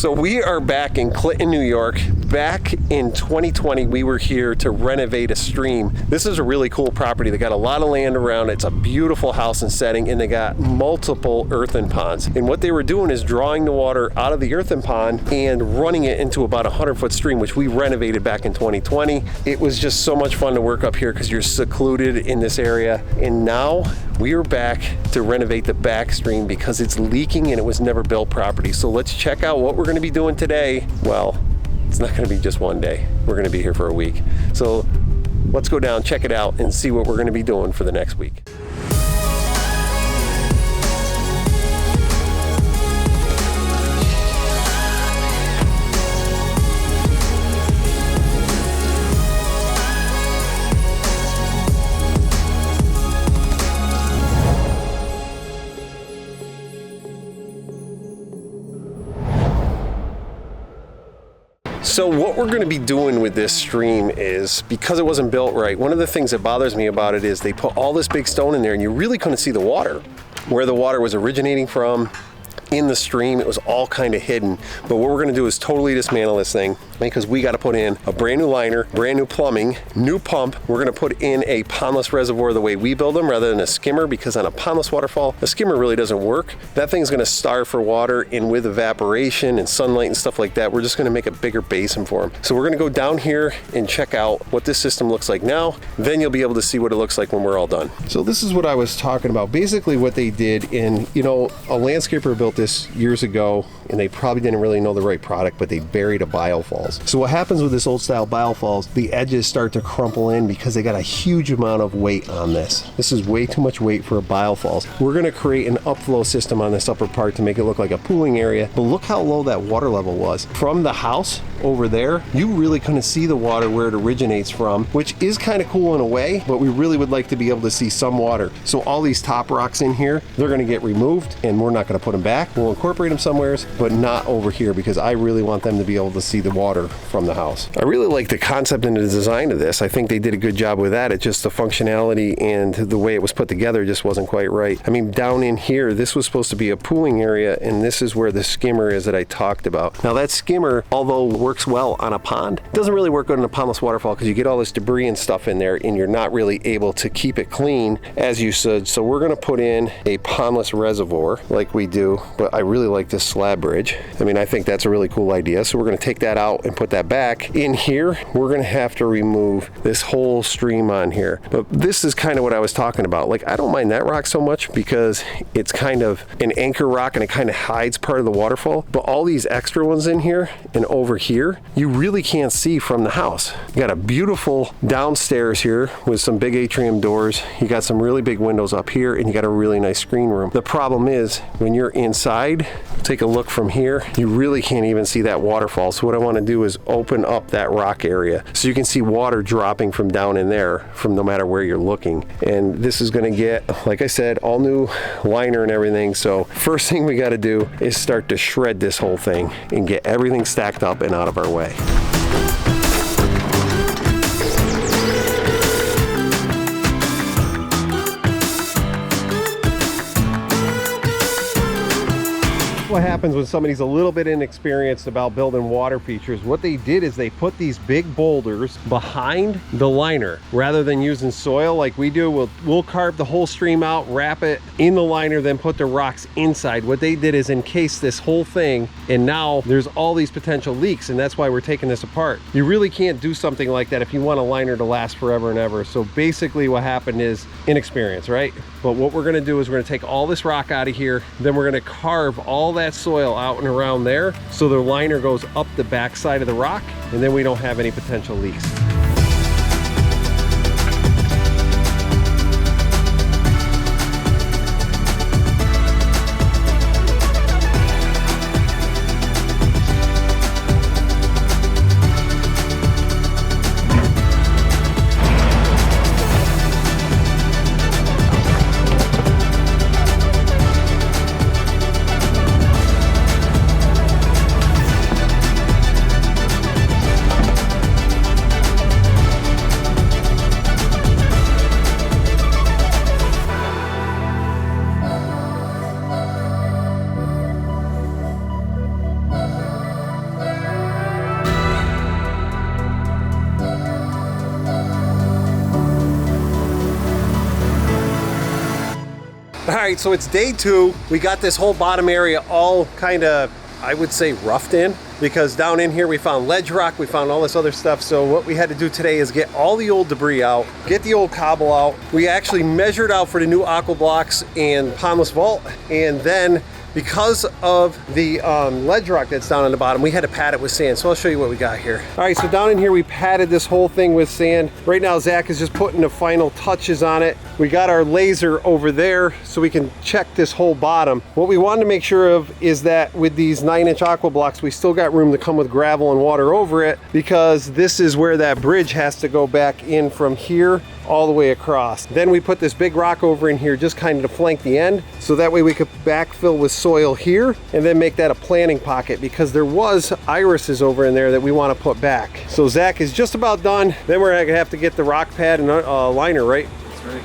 So we are back in Clinton, New York. Back in 2020, we were here to renovate a stream. This is a really cool property. They got a lot of land around. It's a beautiful house and setting, and they got multiple earthen ponds. And what they were doing is drawing the water out of the earthen pond and running it into about a 100-foot stream, which we renovated back in 2020. It was just so much fun to work up here because you're secluded in this area. And now we are back to renovate the back stream because it's leaking and it was never built property. So let's check out what we're going to be doing today. Well, it's not going to be just one day. We're going to be here for a week. So let's go down, check it out, and see what we're going to be doing for the next week. So what we're going to be doing with this stream is, because it wasn't built right, one of the things that bothers me about it is they put all this big stone in there and you really couldn't see the water, where the water was originating from. In the stream, it was all kind of hidden. But what we're going to do is totally dismantle this thing, because we got to put in a brand new liner, brand new plumbing, new pump. We're going to put in a pondless reservoir the way we build them rather than a skimmer, because on a pondless waterfall, a skimmer really doesn't work. That thing's going to starve for water, and with evaporation and sunlight and stuff like that, we're just going to make a bigger basin for them. So we're going to go down here and check out what this system looks like now. Then you'll be able to see what it looks like when we're all done. So this is what I was talking about. Basically what they did in, you know, a landscaper built this years ago, and they probably didn't really know the right product, but they buried a biofalls. So what happens with this old style biofalls, the edges start to crumple in because they got a huge amount of weight on this. This is way too much weight for a biofalls. We're going to create an upflow system on this upper part to make it look like a pooling area, but look how low that water level was. From the house over there, you really couldn't see the water where it originates from, which is kind of cool in a way, but we really would like to be able to see some water. So all these top rocks in here, they're going to get removed, and we're not going to put them back. We'll incorporate them somewheres, but not over here, because I really want them to be able to see the water from the house. I really like the concept and the design of this. I think they did a good job with that. It's just the functionality and the way it was put together just wasn't quite right. I mean, down in here, this was supposed to be a pooling area, and this is where the skimmer is that I talked about. Now that skimmer, although works well on a pond, doesn't really work good in a pondless waterfall because you get all this debris and stuff in there and you're not really able to keep it clean as you should. So we're going to put in a pondless reservoir like we do, but I really like this slab bridge. I mean, I think that's a really cool idea. So we're going to take that out and put that back. In here, we're going to have to remove this whole stream on here. But this is kind of what I was talking about. Like, I don't mind that rock so much because it's kind of an anchor rock and it kind of hides part of the waterfall. But all these extra ones in here and over here, you really can't see from the house. You got a beautiful downstairs here with some big atrium doors. You got some really big windows up here, and you got a really nice screen room. The problem is when you're inside, take a look from here, you really can't even see that waterfall. So what I want to do is open up that rock area so you can see water dropping from down in there from no matter where you're looking. And this is going to get, like I said, all new liner and everything. So first thing we got to do is start to shred this whole thing and get everything stacked up and out of our way. What happens when somebody's a little bit inexperienced about building water features? What they did is they put these big boulders behind the liner rather than using soil like we do. We'll carve the whole stream out, wrap it in the liner, then put the rocks inside. What they did is encase this whole thing, and now there's all these potential leaks, and that's why we're taking this apart. You really can't do something like that if you want a liner to last forever and ever. So basically what happened is inexperience, right? But what we're going to do is we're going to take all this rock out of here, then we're going to carve all that soil out and around there so the liner goes up the back side of the rock, and then we don't have any potential leaks. right, so it's day 2. We got this whole bottom area all kind of, I would say, roughed in, because down in here we found ledge rock, we found all this other stuff. So what we had to do today is get all the old debris out, get the old cobble out. We actually measured out for the new aqua blocks and Pondless vault, and then because of the ledge rock that's down on the bottom, we had to pad it with sand. So I'll show you what we got here. All right, so down in here we padded this whole thing with sand. Right now Zach is just putting the final touches on it. We got our laser over there so we can check this whole bottom. What we wanted to make sure of is that with these 9-inch aqua blocks, we still got room to come with gravel and water over it, because this is where that bridge has to go back in from here all the way across. Then we put this big rock over in here just kind of to flank the end, so that way we could backfill with soil here and then make that a planting pocket, because there was irises over in there that we want to put back. So Zach is just about done. Then we're gonna have to get the rock pad and liner, right? That's right.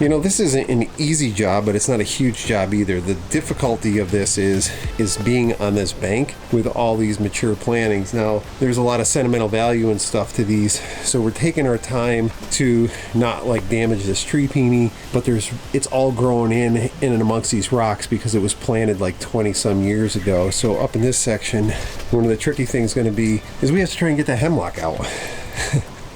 You know, this isn't an easy job, but it's not a huge job either. The difficulty of this is being on this bank with all these mature plantings. Now, there's a lot of sentimental value and stuff to these, so we're taking our time to not like damage this tree peony, but it's all growing in and amongst these rocks because it was planted like 20 some years ago. So up in this section, one of the tricky things going to be is we have to try and get that hemlock out.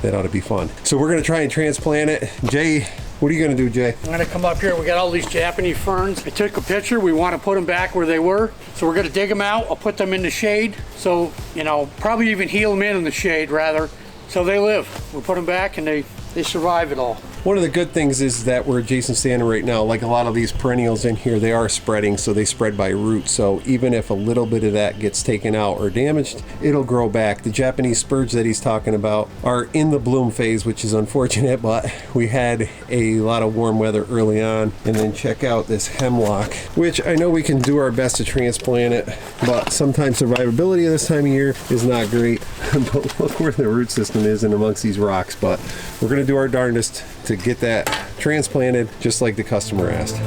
That ought to be fun. So we're going to try and transplant it. Jay, what are you going to do, Jay? I'm going to come up here. We got all these Japanese ferns. I took a picture. We want to put them back where they were. So we're going to dig them out. I'll put them in the shade. So, you know, probably even heal them in the shade rather. So they live. We'll put them back and they survive it all. One of the good things is that where Jason's standing right now, like a lot of these perennials in here, they are spreading, so they spread by root. So even if a little bit of that gets taken out or damaged, it'll grow back. The Japanese spurge that he's talking about are in the bloom phase, which is unfortunate, but we had a lot of warm weather early on. And then check out this hemlock, which I know we can do our best to transplant it, but sometimes survivability of this time of year is not great. But look where the root system is in amongst these rocks. But we're going to do our darndest to get that transplanted just like the customer asked.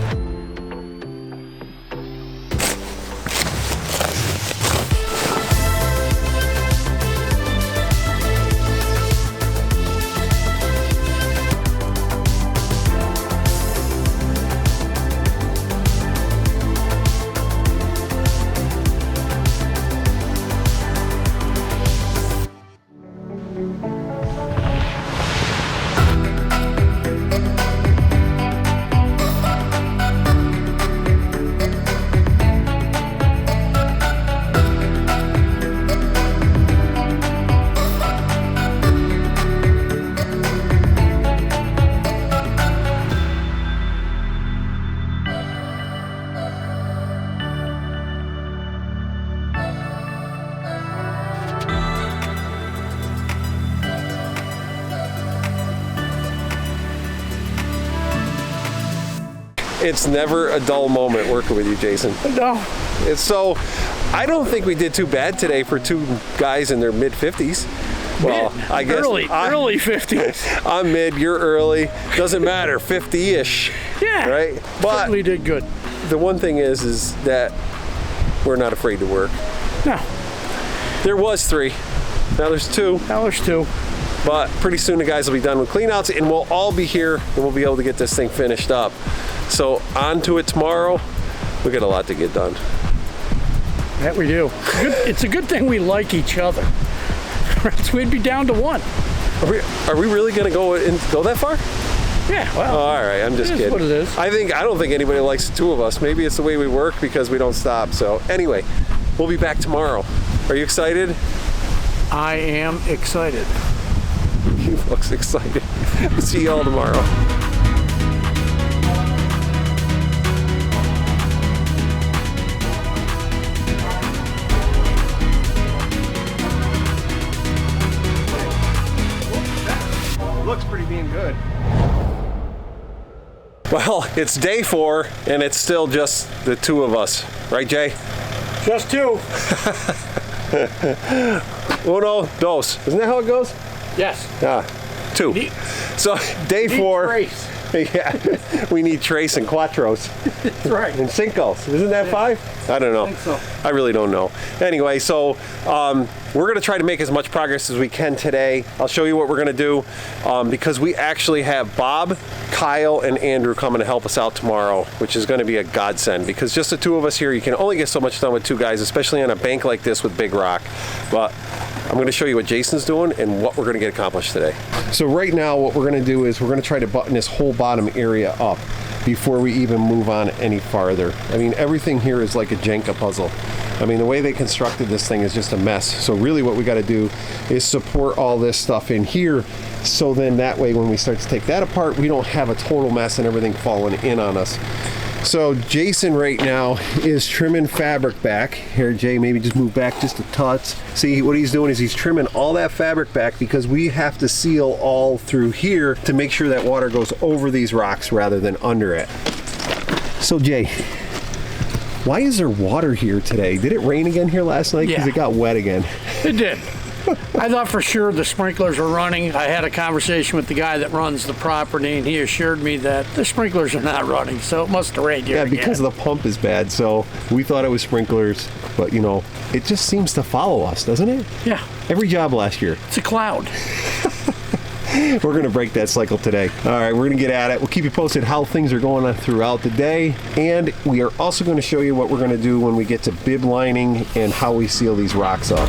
It's never a dull moment working with you, Jason. No. It's so, I don't think we did too bad today for two guys in their mid-50s. Well, I guess early 50s. I'm mid, you're early. Doesn't matter, 50-ish. Yeah. Right? But certainly did good. The one thing is that we're not afraid to work. No. There was 3. Now there's 2. Now there's 2. But pretty soon the guys will be done with cleanouts and we'll all be here and we'll be able to get this thing finished up. So on to it tomorrow. We got a lot to get done. That we do. It's a good thing we like each other. So we'd be down to 1. Are we really going to go that far? Yeah, well. Oh, all right, I'm just kidding. What it is. I don't think anybody likes the 2 of us. Maybe it's the way we work because we don't stop. So anyway, we'll be back tomorrow. Are you excited? I am excited. He looks excited. See you all tomorrow. Looks pretty damn good. Well, it's day 4, and it's still just the 2 of us. Right, Jay? Just 2. Uno, dos. Isn't that how it goes? Yes. 2. So, day 4. Trace. Yeah, we need Trace and Quattros. That's right. And Cincos. Isn't that 5? I don't know. I think so. I really don't know. Anyway, so we're going to try to make as much progress as we can today. I'll show you what we're going to do because we actually have Bob, Kyle, and Andrew coming to help us out tomorrow, which is going to be a godsend because just the 2 of us here, you can only get so much done with 2 guys, especially on a bank like this with big rock. But I'm going to show you what Jason's doing and what we're going to get accomplished today. So right now what we're going to do is we're going to try to button this whole bottom area up before we even move on any farther. I mean, everything here is like a Jenga puzzle. I mean, the way they constructed this thing is just a mess. So really what we got to do is support all this stuff in here, so then that way when we start to take that apart, we don't have a total mess and everything falling in on us. So Jason right now is trimming fabric back. Here, Jay, maybe just move back just a touch. See, what he's doing is he's trimming all that fabric back because we have to seal all through here to make sure that water goes over these rocks rather than under it. So Jay, why is there water here today? Did it rain again here last night? Because it got wet again. It did. I thought for sure the sprinklers were running. I had a conversation with the guy that runs the property, and he assured me that the sprinklers are not running, so it must have rained here again. Because the pump is bad, so we thought it was sprinklers, but you know, it just seems to follow us, doesn't it? Yeah. Every job last year. It's a cloud. We're going to break that cycle today. All right, we're going to get at it. We'll keep you posted how things are going on throughout the day, and we are also going to show you what we're going to do when we get to bib lining and how we seal these rocks up.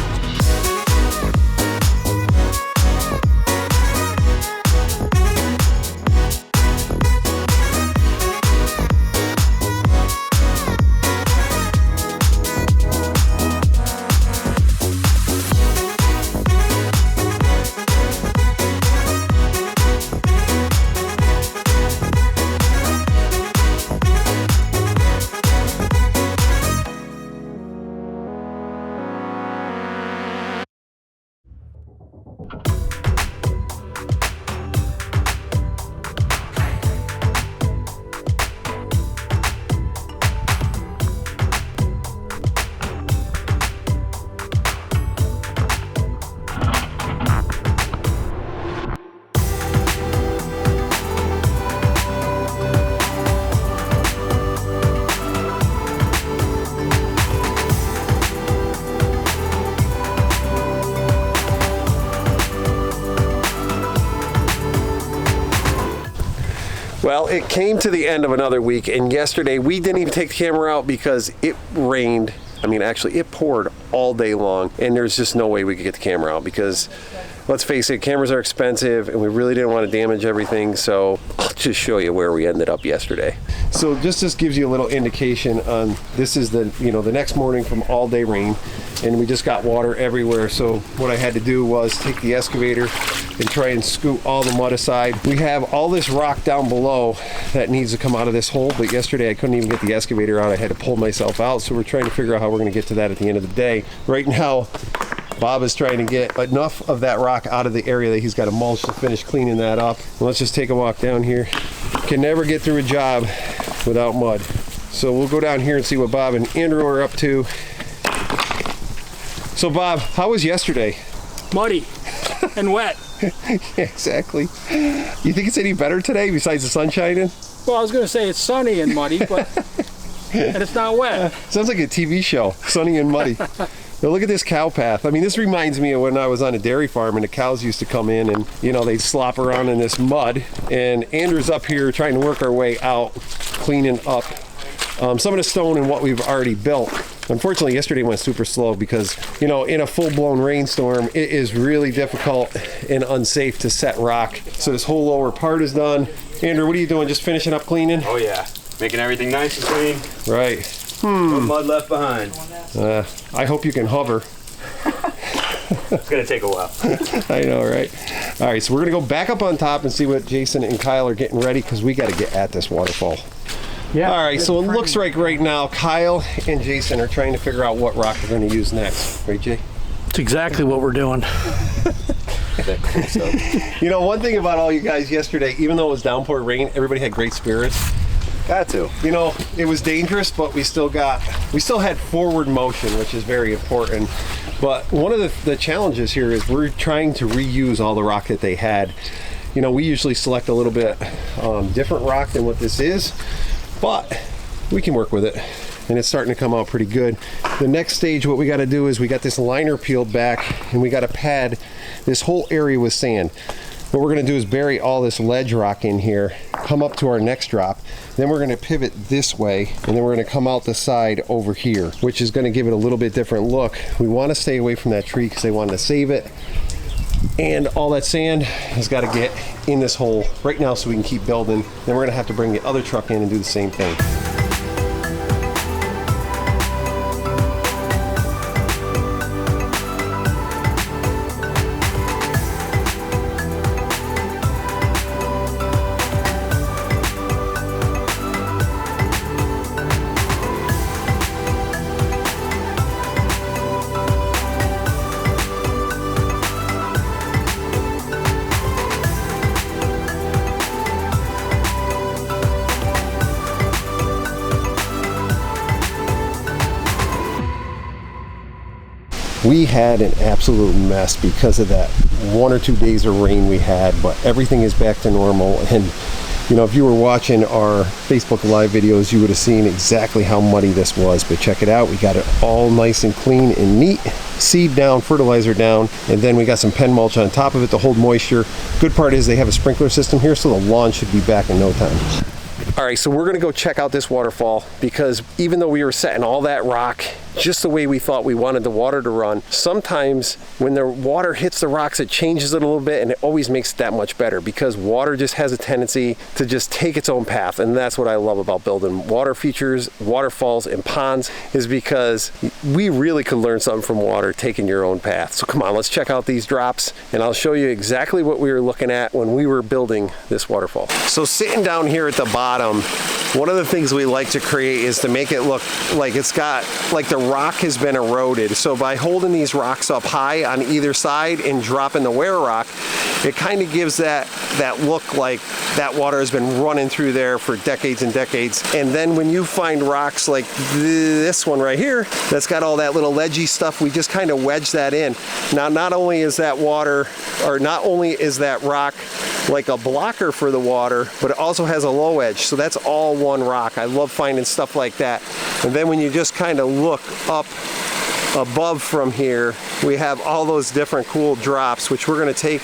Well, it came to the end of another week, and yesterday we didn't even take the camera out because it rained. I mean, actually, it poured all day long, and there's just no way we could get the camera out because, let's face it, cameras are expensive, and we really didn't want to damage everything, so I'll just show you where we ended up yesterday. So just this gives you a little indication on, this is the, you know, the next morning from all day rain, and we just got water everywhere. So what I had to do was take the excavator and try and scoot all the mud aside. We have all this rock down below that needs to come out of this hole, but yesterday I couldn't even get the excavator out. I had to pull myself out, so we're trying to figure out how we're going to get to that at the end of the day. Right now, Bob is trying to get enough of that rock out of the area that he's got to mulch to finish cleaning that up. Let's just take a walk down here. Can never get through a job without mud. So we'll go down here and see what Bob and Andrew are up to. So Bob, how was yesterday? Muddy and wet. Yeah, exactly. You think it's any better today besides the sun shining? Well, I was going to say it's sunny and muddy, but and it's not wet. Sounds like a TV show, Sunny and Muddy. Now look at this cow path. I mean, this reminds me of when I was on a dairy farm and the cows used to come in and, you know, they'd slop around in this mud. And Andrew's up here trying to work our way out, cleaning up some of the stone and what we've already built. Unfortunately, yesterday went super slow because, you know, in a full-blown rainstorm, it is really difficult and unsafe to set rock. So this whole lower part is done. Andrew, what are you doing? Just finishing up cleaning? Oh yeah, making everything nice and clean. Right. No mud left behind. I hope you can hover. It's gonna take a while. I know, right? All right, so we're gonna go back up on top and see what Jason and Kyle are getting ready because we got to get at this waterfall. Yeah. All right, so it looks like right now Kyle and Jason are trying to figure out what rock they're going to use next. Right, Jay? That's exactly what we're doing. That cool stuff. You know, one thing about all you guys yesterday, even though it was downpour rain, everybody had great spirits. Got to. You know, it was dangerous, but we still had forward motion, which is very important. But one of the challenges here is we're trying to reuse all the rock that they had. You know, we usually select a little bit different rock than what this is, but we can work with it, and it's starting to come out pretty good. The next stage, what we got to do is we got this liner peeled back, and we got to pad this whole area with sand. What we're going to do is bury all this ledge rock in here, come up to our next drop, then we're going to pivot this way, and then we're going to come out the side over here, which is going to give it a little bit different look. We want to stay away from that tree because they wanted to save it, and all that sand has got to get in this hole right now so we can keep building. Then we're going to have to bring the other truck in and do the same thing. We had an absolute mess because of that 1 or 2 days of rain we had, but everything is back to normal. And you know, if you were watching our Facebook Live videos, you would have seen exactly how muddy this was. But check it out, we got it all nice and clean and neat. Seed down, fertilizer down, and then we got some pen mulch on top of it to hold moisture. Good part is they have a sprinkler system here, so the lawn should be back in no time. All right, so we're gonna go check out this waterfall, because even though we were setting all that rock just the way we thought we wanted the water to run, sometimes when the water hits the rocks, it changes it a little bit, and it always makes it that much better, because water just has a tendency to just take its own path. And that's what I love about building water features, waterfalls, and ponds, is because we really could learn something from water taking your own path. So come on, let's check out these drops, and I'll show you exactly what we were looking at when we were building this waterfall. So sitting down here at the bottom, one of the things we like to create is to make it look like it's got, like the rock has been eroded. So by holding these rocks up high on either side and dropping the wear rock, it kind of gives that look like that water has been running through there for decades and decades. And then when you find rocks like this one right here, that's got all that little ledgy stuff, we just kind of wedge that in. Now, not only is that water, or not only is that rock like a blocker for the water, but it also has a low edge. So that's all one rock. I love finding stuff like that. And then when you just kind of look up above from here, we have all those different cool drops, which we're going to take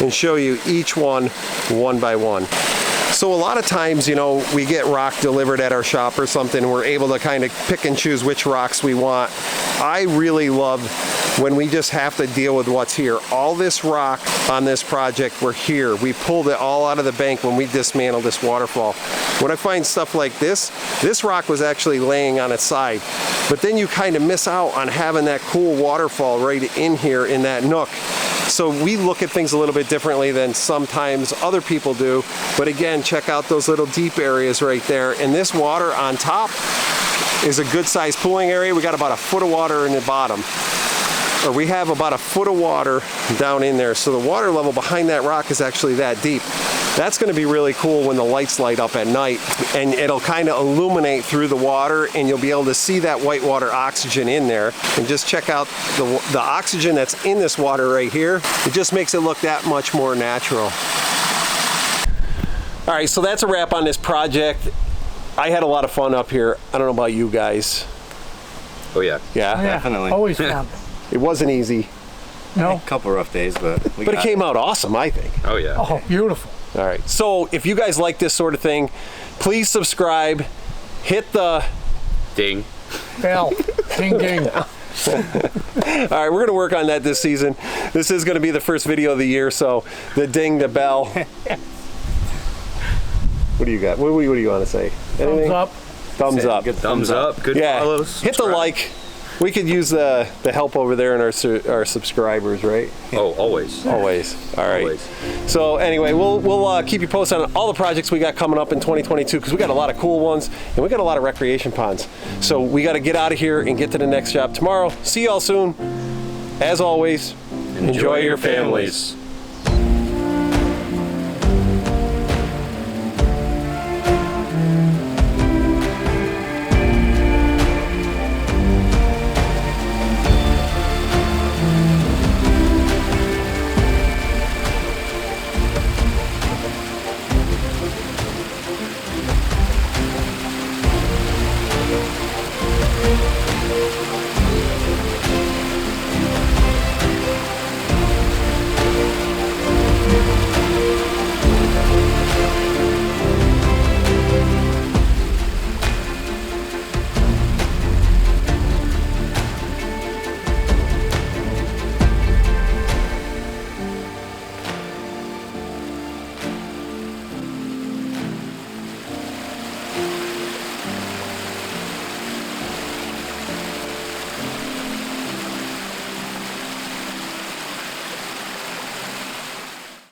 and show you each one by one. So a lot of times, you know, we get rock delivered at our shop or something, and we're able to kind of pick and choose which rocks we want. I really love when we just have to deal with what's here. All this rock on this project were here. We pulled it all out of the bank when we dismantled this waterfall. When I find stuff like this rock was actually laying on its side. But then you kind of miss out on having that cool waterfall right in here in that nook. So we look at things a little bit differently than sometimes other people do. But again, check out those little deep areas right there. And this water on top is a good sized pooling area. We got about a foot of water in the bottom. Or we have about a foot of water down in there. So the water level behind that rock is actually that deep. That's going to be really cool when the lights light up at night, and it'll kind of illuminate through the water, and you'll be able to see that white water oxygen in there. And just check out the oxygen that's in this water right here. It just makes it look that much more natural. All right, so that's a wrap on this project. I had a lot of fun up here. I don't know about you guys. Oh yeah. Yeah? Oh, yeah. Definitely. Always fun. It wasn't easy. No. A couple rough days, but But it came out awesome, I think. Oh yeah. Oh, beautiful. All right, so if you guys like this sort of thing, please subscribe, hit the Ding. Bell. Ding, ding. All right, we're gonna work on that this season. This is gonna be the first video of the year, so the ding, the bell. What do you got? What do you want to say? Anything? Thumbs up. Thumbs up. Good thumbs up. Good Yeah, follows. hit the like. We could use the help over there in our subscribers, right? Oh, always. Always. All right. Always. So anyway, we'll keep you posted on all the projects we got coming up in 2022, because we got a lot of cool ones and we got a lot of recreation ponds. So we got to get out of here and get to the next job tomorrow. See y'all soon. As always, enjoy your families.